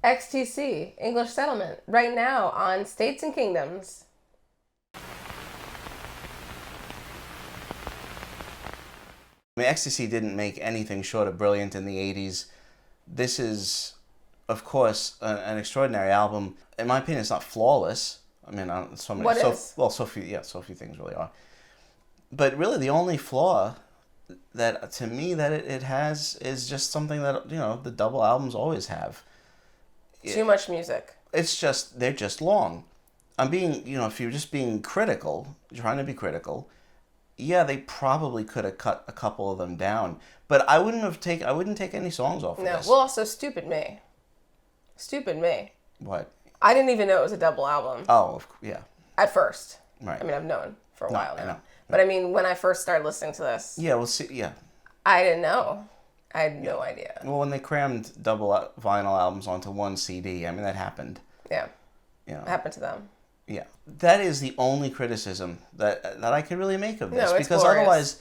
XTC English Settlement right now on States and Kingdoms. I mean, XTC didn't make anything short of brilliant in the 80s. This is, of course, an extraordinary album. In my opinion, it's not flawless. I mean, so many, What so, is? well, so few things really are. But really, the only flaw that, to me, that it has is just something that, the double albums always have. Too much music. They're just long. I'm being, if you're just being critical, trying to be critical, yeah, they probably could have cut a couple of them down. But I wouldn't take any songs off of this. Well, also Stupid Me. Stupid Me. What? I didn't even know it was a double album. Oh, yeah. At first. Right. I mean, I've known for a while now. I know. But I mean, when I first started listening to this. Yeah, we'll see. Yeah. I didn't know. I had no idea. Well, when they crammed double vinyl albums onto one CD, I mean, that happened. Yeah. It happened to them. Yeah. That is the only criticism that I could really make of this. No, it's because glorious.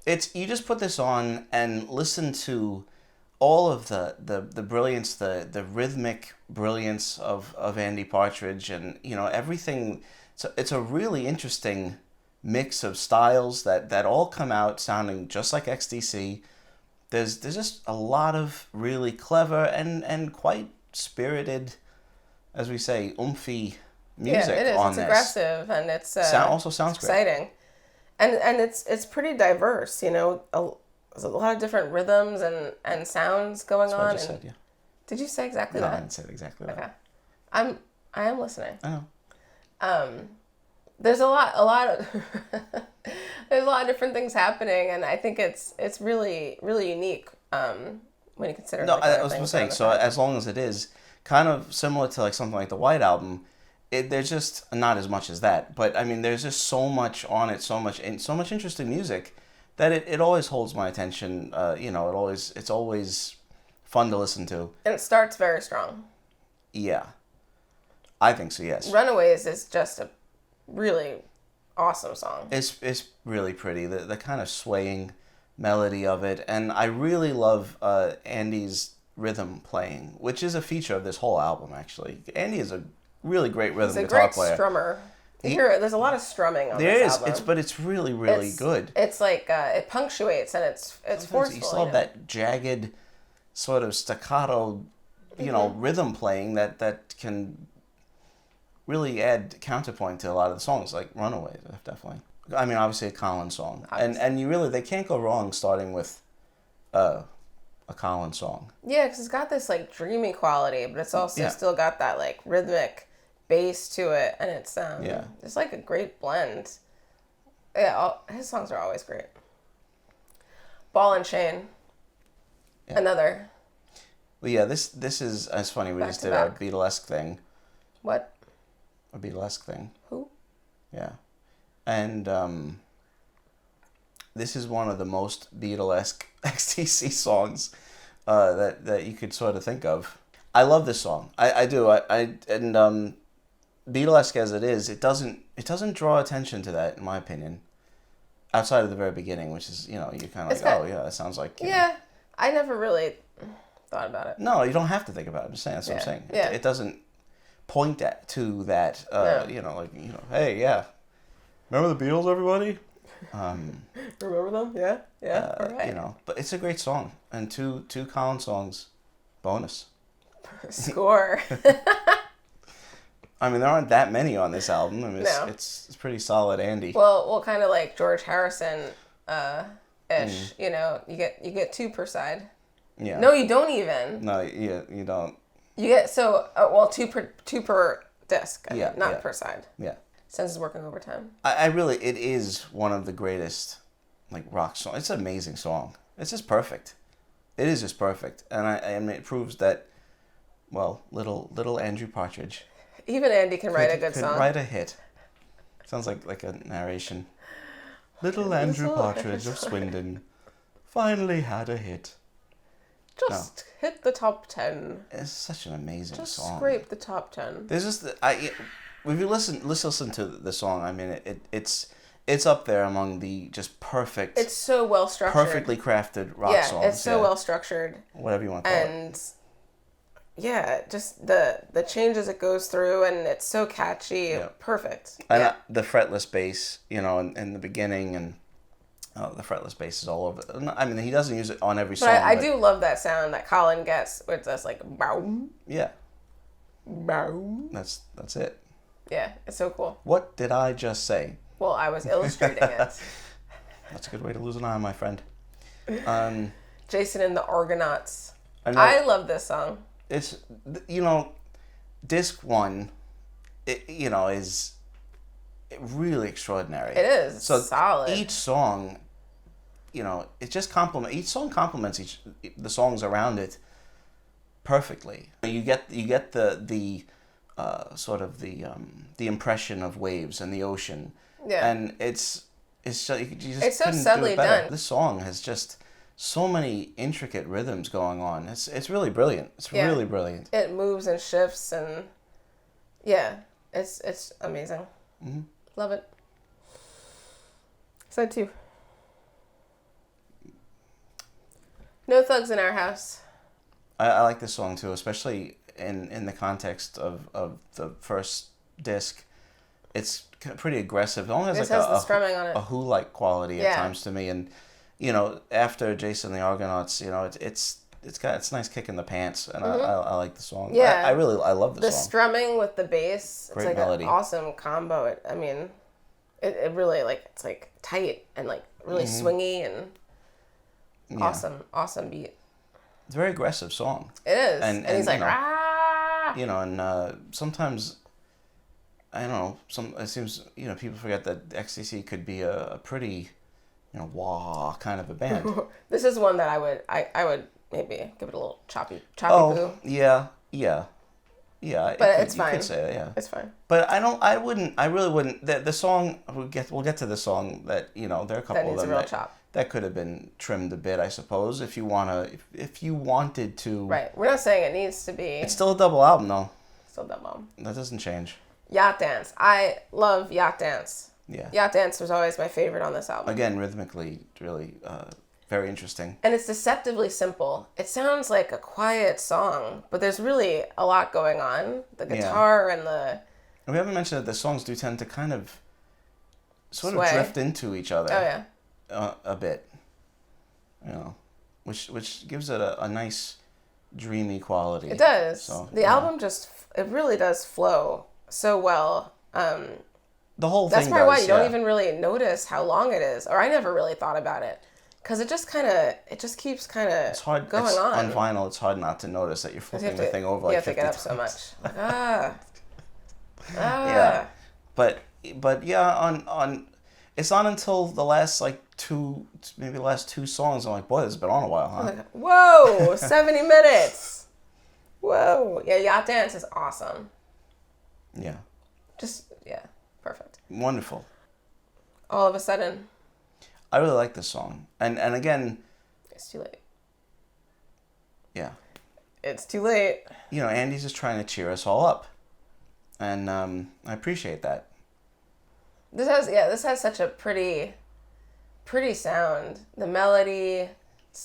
Otherwise, you just put this on and listen to all of the brilliance, the rhythmic brilliance of Andy Partridge and, everything. So it's a really interesting mix of styles that all come out sounding just like XTC. There's just a lot of really clever and quite spirited, as we say, oomphy music. Yeah, it is. On It's this. aggressive and it's Also sounds exciting. And it's pretty diverse, there's a lot of different rhythms and sounds going That's on. what I just said, yeah. Did you say exactly No, that? I didn't say it exactly that. Okay. I am listening. I know. There's a lot of there's a lot of different things happening, and I think it's really really unique when you consider. No, I was saying, so as long as it is kind of similar to like something like the White Album, there's just not as much as that. But I mean, there's just so much on it, so much interesting music that it always holds my attention. It's always fun to listen to. And it starts very strong. Yeah, I think so. Yes. Runaways is just a really awesome song. It's really pretty. The kind of swaying melody of it, and I really love Andy's rhythm playing, which is a feature of this whole album. Actually, Andy is a really great rhythm guitar player. He's a great strummer. There's a lot of strumming on this album. But it's really good. It's like it punctuates and it's forceful. You still have that jagged sort of staccato, rhythm playing that can really add counterpoint to a lot of the songs, like Runaways, definitely. I mean, obviously a Collins song. And they can't go wrong starting with a Collins song. Yeah, because it's got this like dreamy quality, but it's also still got that like rhythmic bass to it, and it's it's like a great blend. Yeah, his songs are always great. Ball and Chain, another. Well, yeah, this is, it's funny, we just did a Beatlesque thing. What? A Beatlesque thing. Who? Yeah. And this is one of the most Beatlesque XTC songs that you could sort of think of. I love this song. I do. And Beatlesque as it is, it doesn't draw attention to that, in my opinion. Outside of the very beginning, which is, you're kind of like, that sounds like... Yeah, I never really thought about it. No, you don't have to think about it. I'm just saying, that's what I'm saying. Yeah. It doesn't point to that, hey, yeah. Remember the Beatles, everybody? Remember them? Yeah. All right. But it's a great song, and two Collins songs, bonus. Score. I mean, there aren't that many on this album. I mean, it's pretty solid, Andy. Well, kind of like George Harrison, ish. You get two per side. Yeah. No, you don't even. No, you don't. You get two per disc. Not per side. Yeah. Since it's working overtime. It is one of the greatest, like, rock songs. It's an amazing song. It's just perfect. It is just perfect, and it proves that, well, little Andrew Partridge. Even Andy can write a good song. Could write a hit. Sounds like a narration. Little Andrew Partridge of Swindon finally had a hit. Just hit the top 10. It's such an amazing song. Just scrape the top 10. There's just if you listen to the song, I mean it's up there among the just perfect. It's so well structured. Perfectly crafted rock songs. It's so well structured. Whatever you want to call it. And yeah, just the changes it goes through, and it's so catchy. Yeah. Perfect. And the fretless bass, in the beginning, and the fretless bass is all over. I mean, he doesn't use it on every song. But I do love that sound that Colin gets, where it's just like boom. Yeah. Boom. That's it. Yeah, it's so cool. What did I just say? Well, I was illustrating it. That's a good way to lose an eye, my friend. Jason and the Argonauts. I love this song. It's, disc 1, is really extraordinary. It is. It's solid. Each song, it just each song complements the songs around it perfectly. You get the sort of the impression of waves and the ocean. Yeah. And it's so subtly done. This song has just so many intricate rhythms going on. It's really brilliant. It's really brilliant. It moves and shifts, and it's amazing. Mm-hmm. Love it. Side 2. No Thugs in Our House. I like this song too, especially in the context of the first disc. It's pretty aggressive. It only has the strumming on it. A Who-like quality at times to me, and after Jason and the Argonauts, it's got a nice kick in the pants, and I like the song. Yeah, I love the song. The strumming with the bass, great it's like melody. An awesome combo. It really it's like tight and like really swingy and awesome beat. It's a very aggressive song. It is, and he's like ah. And sometimes, I don't know. It seems people forget that XTC could be a pretty, wah kind of a band. This is one that I would maybe give it a little choppy poo. Yeah. But it's fine. You could say that, yeah. It's fine. But I really wouldn't. The song we'll get to the song that there are a couple of them that could have been trimmed a bit, I suppose, if you wanted to. Right. We're not saying it needs to be. It's still a double album though. Still a double album. That doesn't change. Yacht Dance. I love Yacht Dance. Yeah. Yacht Dance was always my favorite on this album. Again, rhythmically, really very interesting. And it's deceptively simple. It sounds like a quiet song, but there's really a lot going on. The guitar and the... And we haven't mentioned that the songs do tend to kind of sort sway. Of drift into each other. Oh, yeah. A bit. Which gives it a nice dreamy quality. It does. So, the album it really does flow so well. The whole thing does. That's probably why you don't even really notice how long it is. Or I never really thought about it. Because it just keeps going on. On vinyl, it's hard not to notice that you're flipping the thing over like 50 times. You have to get up so much. Yeah. But on it's not until the last maybe the last 2 songs I'm like, boy, this has been on a while, huh? Like, whoa, 70 minutes. Whoa. Yeah, Yacht Dance is awesome. Yeah. Perfect. Wonderful. All of a sudden. I really like this song. And again... It's too late. Yeah. It's too late. Andy's just trying to cheer us all up. And I appreciate that. This has such a pretty sound. The melody,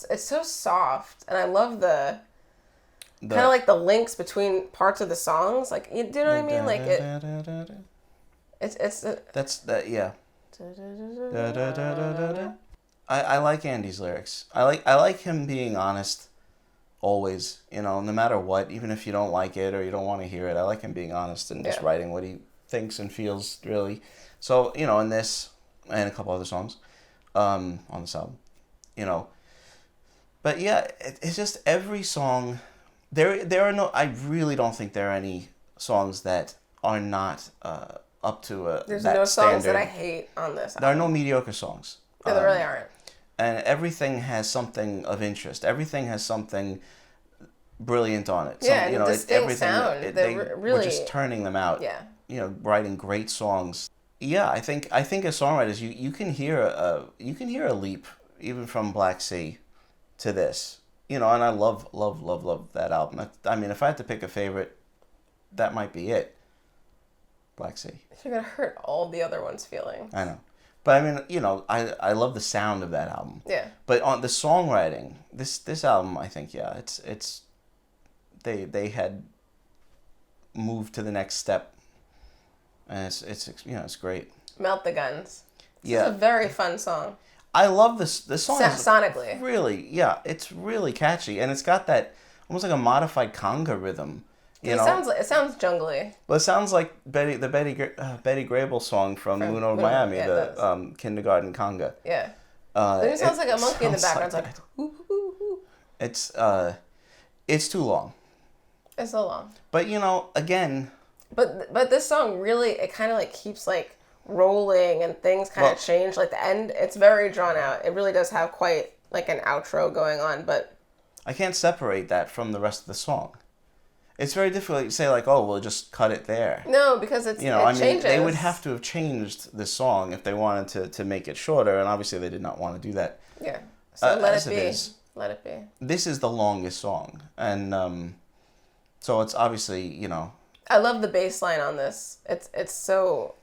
it's so soft. And I love the kind of like the links between parts of the songs. Like, you know what I mean? Like That's that, yeah. I like Andy's lyrics. I like him being honest always, no matter what, even if you don't like it or you don't want to hear it. I like him being honest and just writing what he thinks and feels, really. So, in this and a couple other songs on this album, But yeah, it's just every song. There are no. I really don't think there are any songs that are not up to There's that no standard. songs that I hate on this album. There are no mediocre songs. No, there really aren't. And everything has something of interest. Everything has something brilliant on it. Yeah, and distinct sound. We're just turning them out. Yeah. Writing great songs. Yeah, I think as songwriters, you can hear a leap even from Black Sea to this. And I love that album. I mean, if I had to pick a favorite, that might be it. Black Sea. You're gonna hurt all the other ones' feelings. I know. But I mean, I love the sound of that album. Yeah. But on the songwriting, this album, I think, it's they had moved to the next step, and it's it's great. Melt the Guns. This is a very fun song. I love this song. Sonically. Really, it's really catchy, and it's got that almost like a modified conga rhythm. It sounds jungly. Well, it sounds like Betty Grable song from Moon Over Miami, the kindergarten conga. Yeah. It sounds like a monkey in the background. Like hoo, hoo, hoo. It's too long. It's so long. But again. But this song really, it kind of like keeps like rolling and things kind of change. Like the end, it's very drawn out. It really does have quite like an outro going on, but I can't separate that from the rest of the song. It's very difficult to say like, oh, we'll just cut it there. No, because it changes. They would have to have changed the song if they wanted to make it shorter, and obviously they did not want to do that. Yeah. So let it be. Let it be. This is the longest song, and so it's obviously I love the bass line on this. It's so.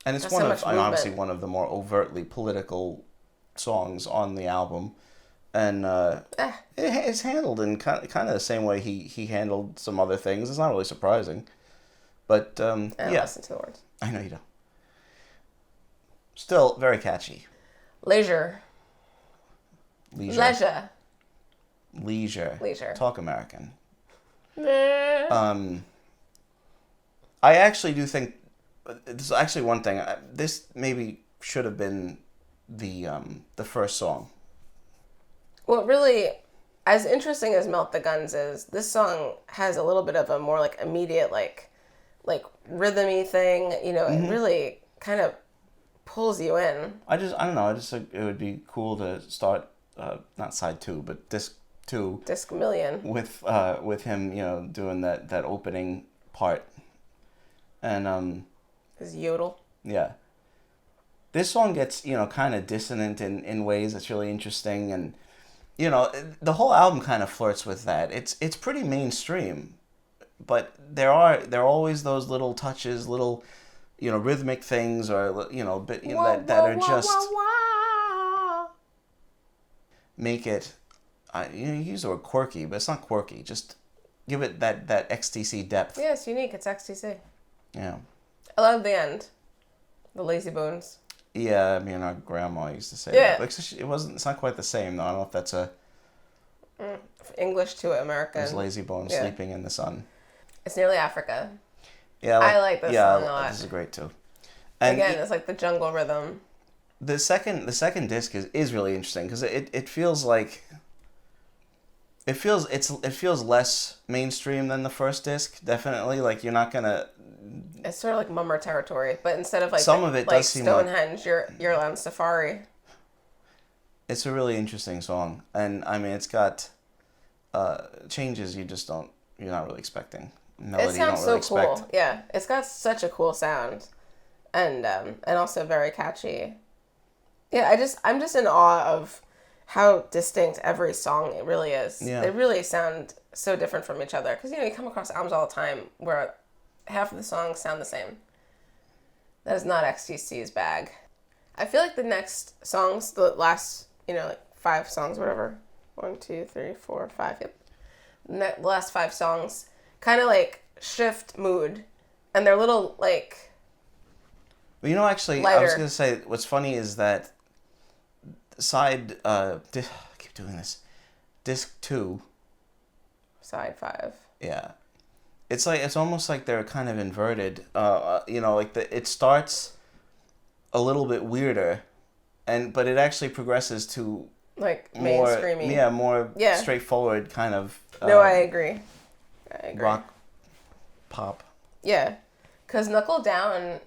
And it's obviously one of the more overtly political songs on the album, and it's handled in kind of the same way he handled some other things. It's not really surprising, but I don't listen to the words. I know you don't. Still very catchy. Leisure. Talk American. I actually do think this is actually one thing. This maybe should have been the first song. Well, really, as interesting as Melt the Guns is, this song has a little bit of a more like immediate like rhythmy thing. It really kind of pulls you in. I don't know. I just think it would be cool to start not side 2, but disc 2. Disc million. With him, doing that opening part. And his yodel. Yeah. This song gets, kind of dissonant in ways that's really interesting, and the whole album kind of flirts with that. It's pretty mainstream, but there are always those little touches, little rhythmic things, or that are just make it. You use the word quirky, but it's not quirky. Just give it that XTC depth. Yeah, it's unique. It's XTC. Yeah. I love the end. The lazy bones. Yeah, I mean, our grandma used to say that. Like, it's not quite the same, though. I don't know if that's a... English to American. There's lazy bones sleeping in the sun. It's nearly Africa. Yeah, I like this song a lot. This is great, too. And again, it's like the jungle rhythm. The second disc is really interesting, because it feels like... It feels less mainstream than the first disc, definitely. Like, you're not gonna... It's sort of like Mummer territory, but instead of like some of it does seem Stonehenge, you're on safari. It's a really interesting song, and I mean, it's got changes you're not really expecting. Melody it sounds you don't really so cool. expect. Yeah, it's got such a cool sound, and also very catchy. Yeah, I'm just in awe of how distinct every song it really is. Yeah. They really sound so different from each other, because you come across albums all the time where half of the songs sound the same. That is not XTC's bag. I feel like the next songs, the last, like 5 songs, whatever. 1, 2, 3, 4, 5. Yep. The last 5 songs kind of like shift mood, and they're little like. Well, actually, lighter. I was gonna say what's funny is that side. I keep doing this. Disc 2. Side 5. Yeah. It's almost like they're kind of inverted. It starts a little bit weirder, but it actually progresses to like more mainstreamy. Yeah, more straightforward kind of. No, I agree. Rock, pop. Yeah, because Knuckle Down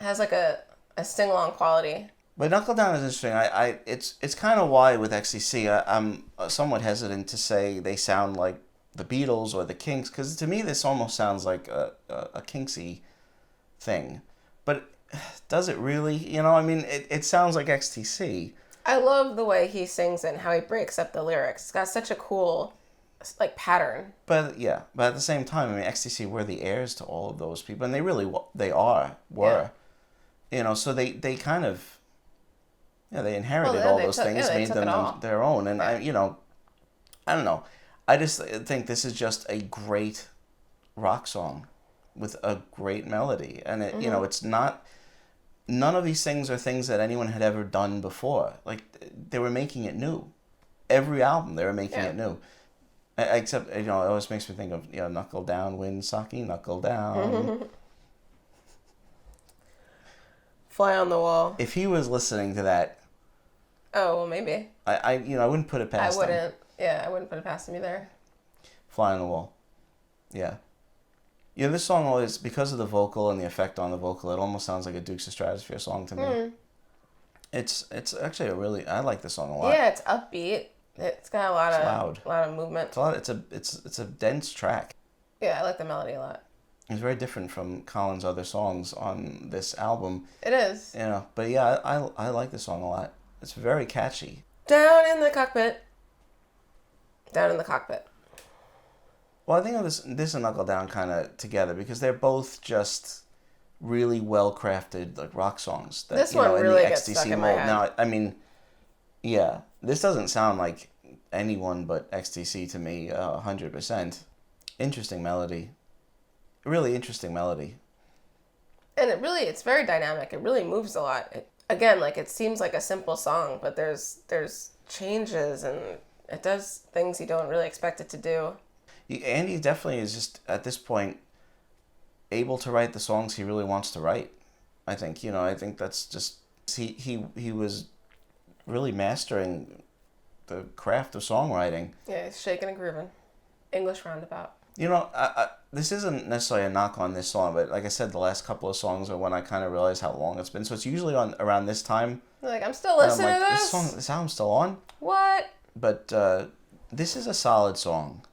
has like a sing along quality. But Knuckle Down is interesting. It's kind of why with XTC I'm somewhat hesitant to say they sound like the Beatles or the Kinks, because to me this almost sounds like a Kinksy thing, but does it really? It sounds like XTC. I love the way he sings and how he breaks up the lyrics. It's got such a cool pattern. But at the same time, XTC were the heirs to all of those people, and they really were. So they kind of they inherited all those things, made them their own, and I don't know. I just think this is just a great rock song with a great melody. And, it's not... None of these things are things that anyone had ever done before. Like, they were making it new. Every album, they were making it new. Except, it always makes me think of, Knuckle Down, Winsaki, Knuckle Down. Fly on the Wall. If he was listening to that... Oh, well, maybe. I wouldn't put it past him. I wouldn't. Yeah, I wouldn't put it past him either. Fly on the Wall. Yeah. This song always, because of the vocal and the effect on the vocal, it almost sounds like a Dukes of Stratosphere song to me. It's actually I like this song a lot. Yeah, it's upbeat. It's got a lot of movement. It's a dense track. Yeah, I like the melody a lot. It's very different from Colin's other songs on this album. It is. But yeah, I like this song a lot. It's very catchy. Down in the cockpit. Down in the cockpit. Well, I think of this and Knuckle Down kind of together because they're both just really well-crafted like rock songs. That, this one really gets stuck in my head. Now, I mean, yeah, this doesn't sound like anyone but XTC to me, 100%. Interesting melody. Really interesting melody. And it's very dynamic. It really moves a lot. It seems like a simple song, but there's changes and it does things you don't really expect it to do. Andy definitely is just, at this point, able to write the songs he really wants to write. I think, I think that's just... He was really mastering the craft of songwriting. Yeah, he's shaking and grooving. English Roundabout. This isn't necessarily a knock on this song, but like I said, the last couple of songs are when I kind of realize how long it's been. So it's usually around this time. You're like, I'm still listening to this? This album's still on? What? But this is a solid song.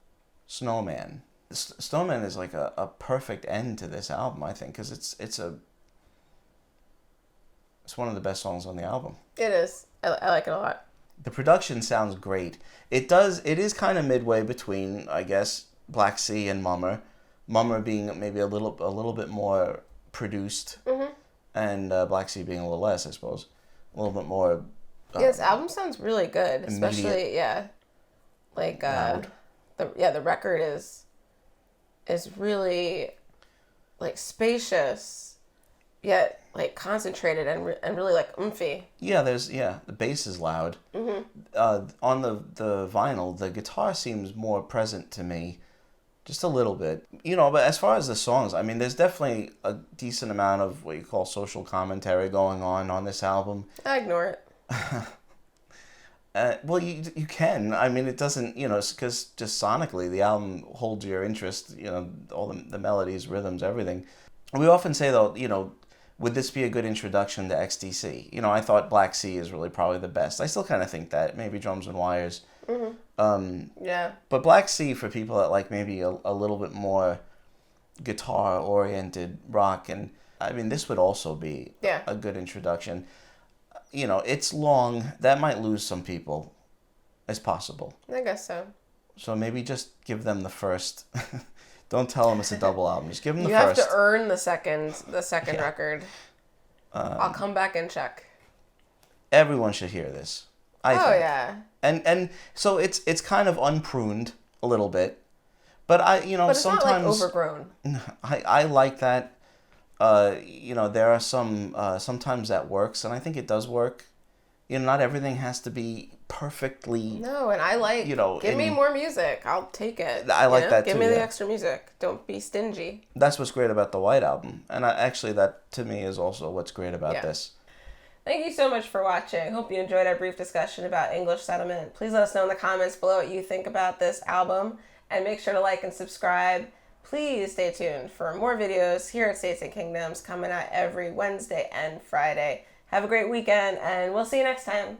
Snowman. Snowman is like a perfect end to this album, I think, because it's one of the best songs on the album. It is. I like it a lot. The production sounds great. It is kind of midway between, I guess, Black Sea and Mummer. Mummer being maybe a little bit more produced, and Black Sea being a little less, I suppose. A little bit more. This album sounds really good, especially loud. The record is really like spacious, yet like concentrated and really like oomphy. Yeah, the bass is loud. On the vinyl, the guitar seems more present to me, just a little bit. But as far as the songs, I mean, there's definitely a decent amount of what you call social commentary going on this album. I ignore it. Well, you can. I mean, it doesn't, because just sonically, the album holds your interest, all the melodies, rhythms, everything. We often say, though, would this be a good introduction to XTC? I thought Black Sea is really probably the best. I still kind of think that. Maybe Drums and Wires. Yeah. But Black Sea, for people that like maybe a little bit more guitar-oriented rock, and I mean, this would also be a good introduction. It's long. That might lose some people. It's possible. I guess so. So maybe just give them the first. Don't tell them it's a double album. Just give them the first. You have to earn the second record. I'll come back and check. Everyone should hear this. I think. Yeah. And so it's kind of unpruned a little bit, but but it's sometimes not like overgrown. I like that. There are some sometimes that works, and I think it does work. Not everything has to be perfectly. No, and I like. Give me more music. I'll take it. I like that too. Give me the extra music. Don't be stingy. That's what's great about the White Album, and actually that to me is also what's great about this. Thank you so much for watching. Hope you enjoyed our brief discussion about English Settlement. Please let us know in the comments below what you think about this album, and make sure to like and subscribe. Please stay tuned for more videos here at States and Kingdoms coming out every Wednesday and Friday. Have a great weekend, and we'll see you next time.